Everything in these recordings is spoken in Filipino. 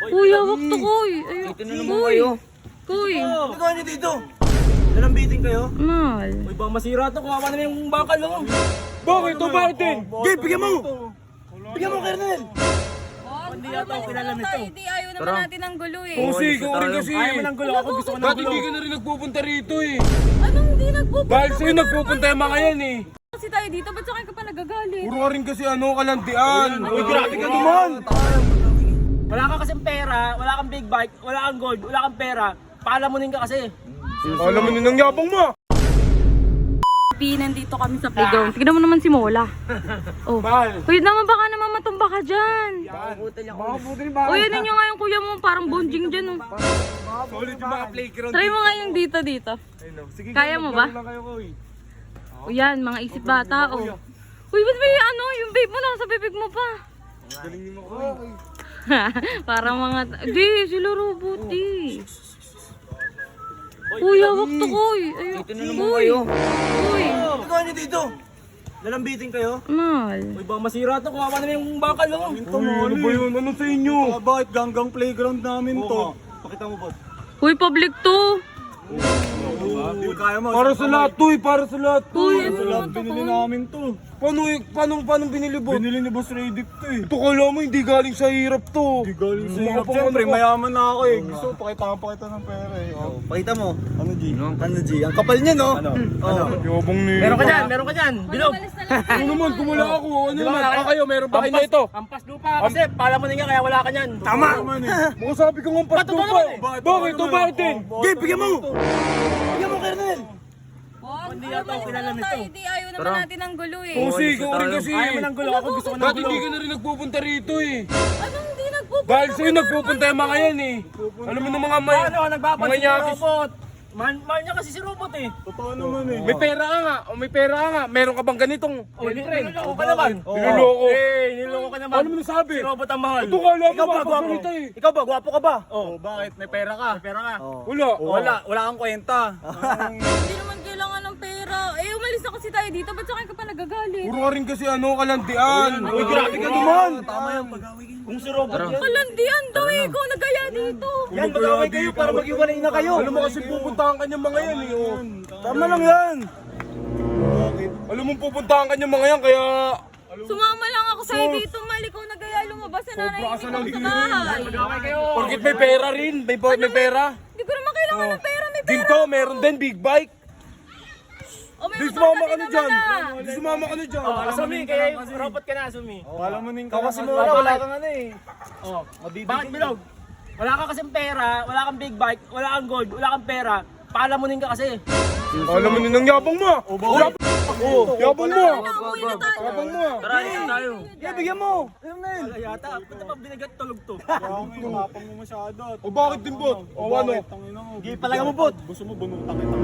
Kuya, wag to, Koy. Dito na naman kayo. Koy. Ano gawin niyo dito? Nalambitin kayo? Mal. Uy, baka masira to. Kuha naman yung bakal mo. Bakit? Ito bakit din? Gay, bigyan mo! Bigyan mo, Kernel! Hindi yata ako kilala nito. Hindi, ayaw naman natin ng gulo eh. Kasi, ikaw rin kasi. Ayaw mo ng gulo. Ako gusto ko ng Dati gulo. hindi ka na rin nagpupunta rito eh. Anong hindi nagpupunta? Dahil sa'yo nagpupunta yung mga yan eh. Kasi tayo dito, ba't sa akin ka pa nagagalit? Puro ka rin kasi kalandian. Uy, grabe ka naman! Wala ka kasing pera, wala kang big bike, wala kang gold, wala kang pera. Paalamunin ka kasi. Alam mo nang yabang mo. Nandito kami sa playground. Tignan mo naman si Mola. Oh. Mahal. Kuya naman, baka naman matumba ka dyan. Makabutin ba? O, yan yun nga yung kuya mo, parang bonjing dyan. Oh. Solid yung mga playground. Try mo nga yung dito. Sige, Kaya mo ba? lang kayo, Koy. O yan, mga isip bata. Oh. Uy, ba't may yung babe mo nasa bibig mo pa? Galing mo, Koy. Parang mga... Di, sila robot eh. Kuya, wag to, Koy. Dito na naman kayo. Uy, Ano gawin niyo dito? Nalambitin kayo? mal. Uy, baka masira to. Kuha naman yung bakal mo. Ano ba yun? Ano sa inyo? Bakit ganggang playground namin to? Pakita mo ba? Uy, public to. Hindi kaya mo. Para sa lahat to eh, para sa lahat to. Uy, ano naman to, Binili Koy? namin to. Paano binili ba? Binili ni Boss Radic to eh. Ito kala mo hindi galing sa hirap to. Di galing sa Mga hirap. pang- Siyempre, ano ka? mayaman na ako eh. Gusto, pakita ng pera eh. Pakita mo. Ano G? Ano G? Ang kapal niya no? Ano? Yabang ni... Meron ka dyan, Bilog. Umalis na lang. Ano naman, kumula ako. Ano Di ba, naman? kaya- Kayo, meron ba kayo na ito? Ampas lupa kasi paalamunin ka kaya wala ka niyan. Tama! Mga sabi ko nga Ba't totoo pa. naman eh? Bakit? Ito bakit din? Gay, bigyan mo! Bigyan mo, Kernel! Hindi yata ako kilala nito. Hindi, ayaw naman natin ng gulo eh. Kasi, ikaw rin kasi. Ayaw mo ng gulo. Ako gusto ko ng Dati gulo. hindi ka na rin nagpupunta rito eh. Anong hindi nagpupunta? Dahil sa'yo nagpupunta yung mga yan eh. Alam mo na mga may... Ano, nagpapansin Mga si yakis. robot. Mahal niya kasi si robot eh. Totoo naman eh. May pera ka nga. O may pera ka nga. Meron ka bang ganitong? Oh, niloloko ka naman. Niloloko. Niloloko ka naman. Ano mo nasabi? Si robot ang mahal. Ito kala mo Ikaw ba, gwapo? makasalita eh. Ikaw ba, gwapo ka ba? Oh, Bakit? May pera ka. may pera ka. Wala. Wala kang kwenta. Hindi naman kailangan ng pera. Eh, umalis na kasi tayo dito. Ba't sa akin ka pa nagagalit? Puro ka rin kasi kalandian. Uy, grabe ka naman! Tama yan, pag-awigin. Kung si robot yan. Kalandian daw eh. Ikaw nagaya dito. Yan, mag-away kayo para mag-iwalay na kayo. Alam mo kasi pupuntahan ka niyang mga yan eh. Oh. Tama lang yan. Alam mo pupuntahan ka niyang mga yan kaya... Sumama lang ako sa'yo dito. Mal, ikaw nagaya lumabas na nanay Sobra ka sa ko sa bahay. Mag-away kayo. Porkit may pera rin. May pera. Hindi ko naman kailangan ng pera. May pera. Ginto, meron din big bike. O, may Di motor sumama ka ka din na naman dyan. ah. Di sumama ka na dyan. Asumi, kaya robot ka na, Asumi. Palamunin ka kasi muna, wala kang ano eh. Oh, bakit Bilog? Wala ka kasing pera, wala kang big bike, wala kang gold, wala kang pera. Paalamunin ka kasi. Alam mo nang yabang mo. Yabang mo. Uwi na tayo. Yabang mo. Tara, ito tayo. Yeah, bigyan mo. Kernel. Wala yata, ito pa binagat tulog to. Tapang mo masyado. O bakit din bot? O ano? Gay, palaga mo, bot. Gusto mo, bunutan kita.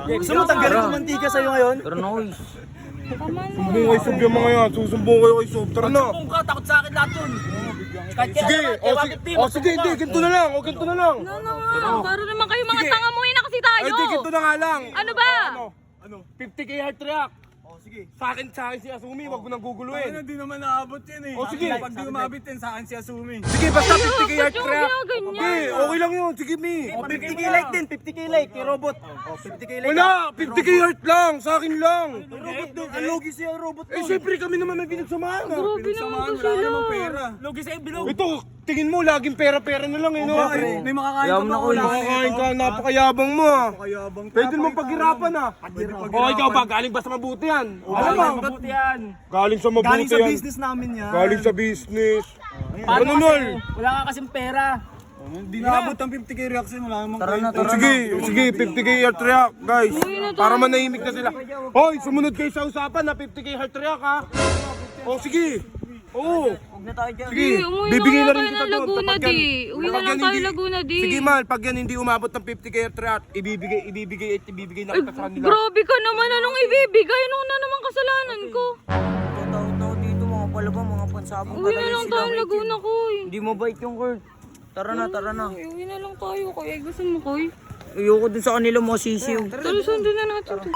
Gusto mo tanggalin yung mantika sa'yo ngayon? Sumbong kayo sob yung mga yan. Susumbong kayo kay sob. Tara na. Kung ka, takot sa akin lahat yun. Kahit kaya Sige. naman, O kaya sige. 150, O sige. Hindi. Ganito na lang. O ganito na lang. Ano nga? Para naman kayo mga Sige. tanga mo na kasi tayo. Ay di ganito na nga lang. Ano ba? Ano? 50k heart track. Oh, sige. Sa akin si Asumi. Wag mo nang guguluhin. Hindi naman naabot yan eh. O, sige. Pag di umabot yan, saan si Asumi? Sige. Basta 50k Ba't heart yung track. ginaganyan? Okay. Okay lang yun. Sige mi. 50k like din, 50k like kay robot. 50k like. Wala. 50k heart lang. Sa akin lang. Robot doon, ang logi siya robot Eh syempre kami naman may pinagsamahan. Grabe naman to sila. Logi sa'yo, Bilog. Ito, tingin mo, laging pera-pera na lang eh, no? May makakain ka ba? Wala Makakain ka, napakayabang mo ah. Kayabang. Pwede mo paghirapan ah. O ikaw ba, galing ba sa mabuti yan? Alam mo, Mabuti yan. galing sa mabuti Galing sa yan. business namin yan. Galing sa business. Paano Ano kasi, nol? wala ka kasing pera. Hindi naabot ang 50k reaction, wala namang kwenta. Sige, 50k heart react, guys. Para manahimik na sila. Hoy, sumunod kayo sa usapan na 50k heart react ha. O sige. Oo. Sige, Umuwi bibigyan na na rin tayo kita ng doon. Laguna Kapag yan- di. Uwi na kapag lang yan tayo hindi- Laguna di. Sige mal, pag yan hindi umabot ng 50k heart react, ibibigay na kita sa kanila. Grabe ka naman. Anong ibibigay? Ano na naman kasalanan ko? Tao-tao dito, mga palabang, mga pansabong Uwi na lang tayo Laguna, Koy. Hindi mabait yung Kurt. Tara na, tara na. Uwi na lang tayo, Koy. Ay, gusto mo, Koy? Ayoko dun sa kanila mga sisiw. Tara, sundin na natin to.